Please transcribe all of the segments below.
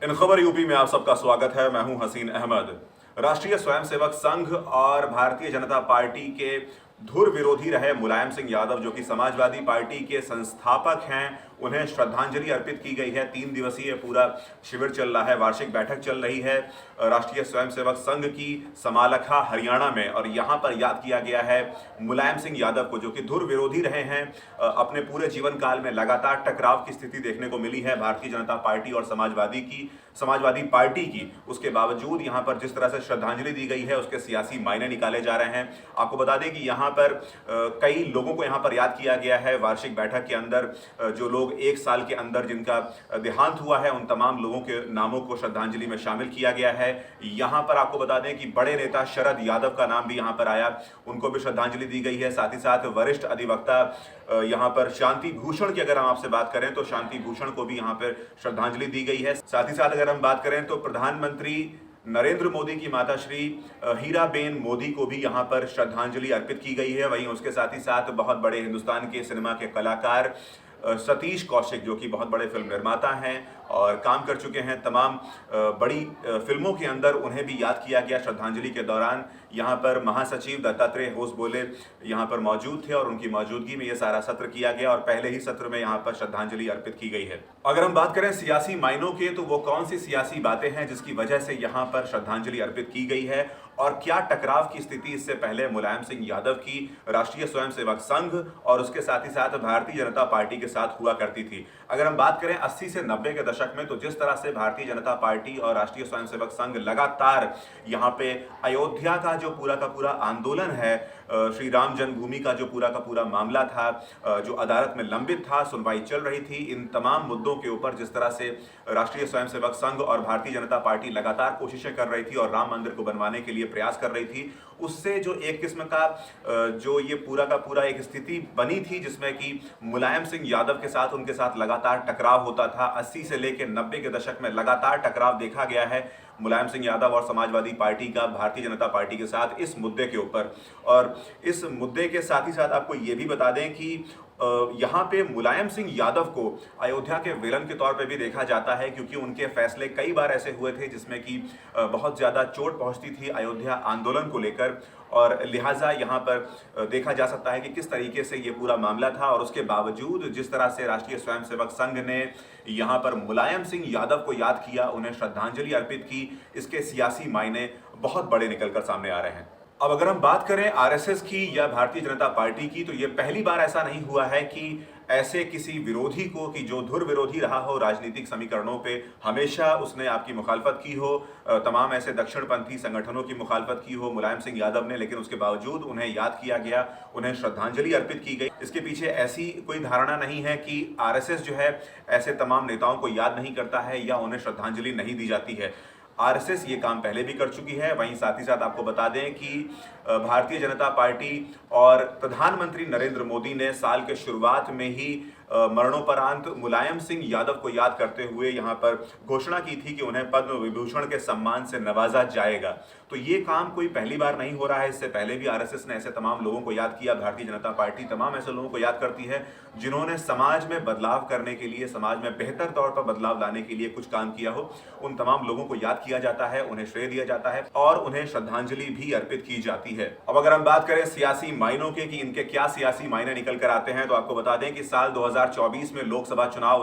इन खबर यूपी में आप सबका स्वागत है। मैं हूं हसीन अहमद। राष्ट्रीय स्वयंसेवक संघ और भारतीय जनता पार्टी के धुर विरोधी रहे मुलायम सिंह यादव, जो कि समाजवादी पार्टी के संस्थापक हैं, उन्हें श्रद्धांजलि अर्पित की गई है। 3 दिवसीय पूरा शिविर चल रहा है, वार्षिक बैठक चल रही है राष्ट्रीय स्वयंसेवक संघ की समालखा हरियाणा में, और यहाँ पर याद किया गया है मुलायम सिंह यादव को, जो कि धुर विरोधी रहे हैं। अपने पूरे जीवन काल में लगातार टकराव की स्थिति देखने को मिली है भारतीय जनता पार्टी और समाजवादी पार्टी की। उसके बावजूद यहाँ पर जिस तरह से श्रद्धांजलि दी गई है, उसके सियासी मायने निकाले जा रहे हैं। आपको बता दें कि यहाँ पर कई लोगों को यहाँ पर याद किया गया है वार्षिक बैठक के अंदर। जो लोग 1 साल के अंदर जिनका देहांत हुआ है, उन तमाम लोगों के नामों को श्रद्धांजलि में शामिल किया गया है। यहाँ पर आपको बता दें कि बड़े नेता शरद यादव का नाम भी यहाँ पर आया, उनको भी श्रद्धांजलि दी गई है। साथ ही साथ वरिष्ठ अधिवक्ता यहाँ पर शांति भूषण की अगर हम आपसे बात करें तो शांति भूषण को भी यहाँ पर श्रद्धांजलि दी गई है। साथ ही साथ अगर हम बात करें तो प्रधानमंत्री नरेंद्र मोदी की माता श्री हीराबेन मोदी को भी यहाँ पर श्रद्धांजलि अर्पित की गई है। वहीं उसके साथ ही साथ बहुत बड़े हिंदुस्तान के सिनेमा के कलाकार सतीश कौशिक, जो कि बहुत बड़े फिल्म निर्माता हैं और काम कर चुके हैं तमाम बड़ी फिल्मों के अंदर, उन्हें भी याद किया गया श्रद्धांजलि के दौरान। यहाँ पर महासचिव दत्तात्रेय होस बोले यहाँ पर मौजूद थे और उनकी मौजूदगी में यह सारा सत्र किया गया और पहले ही सत्र में यहाँ पर श्रद्धांजलि अर्पित की गई है। अगर हम बात करें सियासी मायनों के, तो वो कौन सी सियासी बातें हैं जिसकी वजह से यहाँ पर श्रद्धांजलि अर्पित की गई है और क्या टकराव की स्थिति इससे पहले मुलायम सिंह यादव की राष्ट्रीय स्वयंसेवक संघ और उसके साथ ही साथ भारतीय जनता पार्टी के साथ हुआ करती थी। अगर हम बात करें 80 से 90 के दशक में, तो जिस तरह से भारतीय जनता पार्टी और राष्ट्रीय स्वयंसेवक संघ लगातार यहाँ पे अयोध्या का जो पूरा का पूरा आंदोलन है, श्री राम जन्मभूमि का जो पूरा का पूरा मामला था, जो अदालत में लंबित था, सुनवाई चल रही थी, इन तमाम मुद्दों के ऊपर जिस तरह से राष्ट्रीय स्वयंसेवक संघ और भारतीय जनता पार्टी लगातार कोशिशें कर रही थी और राम मंदिर को बनवाने के लिए प्रयास कर रही थी, उससे जो एक किस्म का जो ये पूरा का पूरा एक स्थिति बनी थी जिसमें कि मुलायम सिंह यादव के साथ उनके साथ लगातार टकराव होता था। 80 से लेकर 90 के दशक में लगातार टकराव देखा गया है मुलायम सिंह यादव और समाजवादी पार्टी का भारतीय जनता पार्टी के साथ इस मुद्दे के ऊपर। और इस मुद्दे के साथ ही साथ आपको ये भी बता दें कि यहाँ पे मुलायम सिंह यादव को अयोध्या के विलन के तौर पे भी देखा जाता है, क्योंकि उनके फैसले कई बार ऐसे हुए थे जिसमें कि बहुत ज़्यादा चोट पहुँचती थी अयोध्या आंदोलन को लेकर, और लिहाजा यहाँ पर देखा जा सकता है कि किस तरीके से ये पूरा मामला था। और उसके बावजूद जिस तरह से राष्ट्रीय स्वयंसेवक संघ ने यहाँ पर मुलायम सिंह यादव को याद किया, उन्हें श्रद्धांजलि अर्पित की, इसके सियासी मायने बहुत बड़े निकल कर सामने आ रहे हैं। अब अगर हम बात करें आरएसएस की या भारतीय जनता पार्टी की, तो ये पहली बार ऐसा नहीं हुआ है कि ऐसे किसी विरोधी को, कि जो धुर विरोधी रहा हो राजनीतिक समीकरणों पे, हमेशा उसने आपकी मुखालफत की हो, तमाम ऐसे दक्षिणपंथी संगठनों की मुखालफत की हो मुलायम सिंह यादव ने, लेकिन उसके बावजूद उन्हें याद किया गया, उन्हें श्रद्धांजलि अर्पित की गई। इसके पीछे ऐसी कोई धारणा नहीं है कि आरएसएस जो है ऐसे तमाम नेताओं को याद नहीं करता है या उन्हें श्रद्धांजलि नहीं दी जाती है। आरएसएस ये काम पहले भी कर चुकी है। वहीं साथ ही साथ आपको बता दें कि भारतीय जनता पार्टी और प्रधानमंत्री नरेंद्र मोदी ने साल के शुरुआत में ही मरणोपरांत मुलायम सिंह यादव को याद करते हुए यहाँ पर घोषणा की थी कि उन्हें पद्म विभूषण के सम्मान से नवाजा जाएगा। तो ये काम कोई पहली बार नहीं हो रहा है, इससे पहले भी आरएसएस ने ऐसे तमाम लोगों को याद किया। भारतीय जनता पार्टी तमाम ऐसे लोगों को याद करती है जिन्होंने समाज में बदलाव करने के लिए, समाज में बेहतर तौर पर बदलाव लाने के लिए कुछ काम किया हो। उन तमाम लोगों को याद किया जाता है, उन्हें श्रेय दिया जाता है और उन्हें श्रद्धांजलि भी अर्पित की जाती है। अब अगर हम बात करें सियासी मायनों के कि इनके क्या सियासी मायने निकल कर आते हैं, तो आपको बता दें कि साल 2024 में लोकसभा चुनाव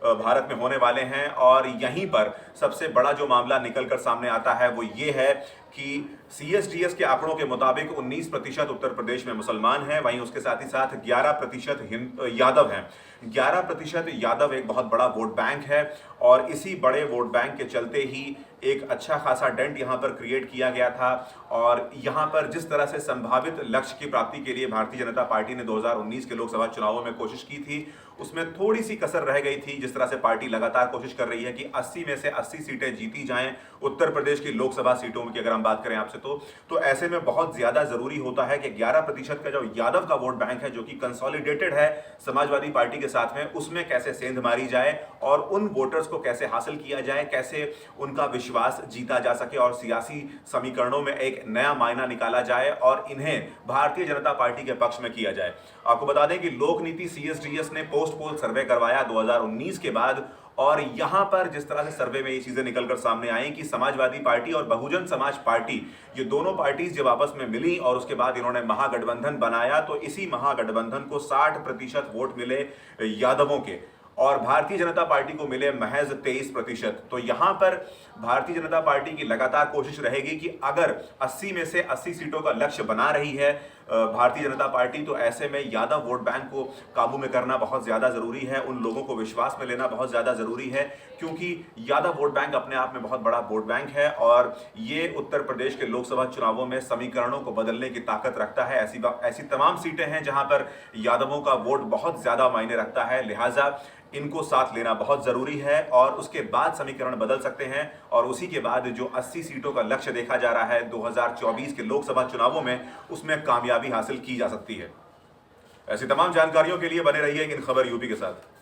भारत में होने वाले हैं और यहीं पर सबसे बड़ा जो मामला निकल कर सामने आता है वो ये है कि CSDS के आंकड़ों के मुताबिक 19% उत्तर प्रदेश में मुसलमान हैं, वहीं उसके साथ ही साथ 11% यादव हैं। 11% यादव एक बहुत बड़ा वोट बैंक है और इसी बड़े वोट बैंक के चलते ही एक अच्छा खासा डेंट यहाँ पर क्रिएट किया गया था। और यहाँ पर जिस तरह से संभावित लक्ष्य की प्राप्ति के लिए भारतीय जनता पार्टी ने 2019 के लोकसभा चुनावों में कोशिश की थी, उसमें थोड़ी सी कसर रह गई थी। जिस तरह से पार्टी लगातार कोशिश कर रही है कि 80 में से 80 सीटें जीती जाएं उत्तर प्रदेश की लोकसभा सीटों की अगर हम बात करें आपसे, तो ऐसे में बहुत ज्यादा जरूरी होता है कि 11% का जो यादव का वोट बैंक है, जो कि कंसोलिडेटेड है समाजवादी पार्टी के साथ में, उसमें कैसे सेंध मारी जाए और उन वोटर्स को कैसे हासिल किया जाए, कैसे उनका विश्वास जीता जा सके और सियासी समीकरणों में एक नया मायना निकाला जाए और इन्हें भारतीय जनता पार्टी के पक्ष में किया जाए। आपको बता दें कि लोक नीति CSDS ने पोस्ट पोल सर्वे करवाया 2019 के बाद और यहां पर जिस तरह से सर्वे में ये चीजें निकलकर सामने आई कि समाजवादी पार्टी और बहुजन समाज पार्टी, ये दोनों पार्टीज जब आपस में मिली और उसके बाद इन्होंने महागठबंधन बनाया, तो इसी महागठबंधन को 60% वोट मिले यादवों के और भारतीय जनता पार्टी को मिले महज 23%। तो यहां पर भारतीय जनता पार्टी की लगातार कोशिश रहेगी कि अगर 80 में से 80 सीटों का लक्ष्य बना रही है भारतीय जनता पार्टी, तो ऐसे में यादव वोट बैंक को काबू में करना बहुत ज्यादा जरूरी है, उन लोगों को विश्वास में लेना बहुत ज्यादा जरूरी है, क्योंकि यादव वोट बैंक अपने आप में बहुत बड़ा वोट बैंक है और ये उत्तर प्रदेश के लोकसभा चुनावों में समीकरणों को बदलने की ताकत रखता है। ऐसी तमाम सीटें हैं जहां पर यादवों का वोट बहुत ज्यादा मायने रखता है, लिहाजा इनको साथ लेना बहुत जरूरी है और उसके बाद समीकरण बदल सकते हैं और उसी के बाद जो 80 सीटों का लक्ष्य देखा जा रहा है 2024 के लोकसभा चुनावों में, उसमें कामयाबी हासिल की जा सकती है। ऐसी तमाम जानकारियों के लिए बने रहिए इन खबर यूपी के साथ।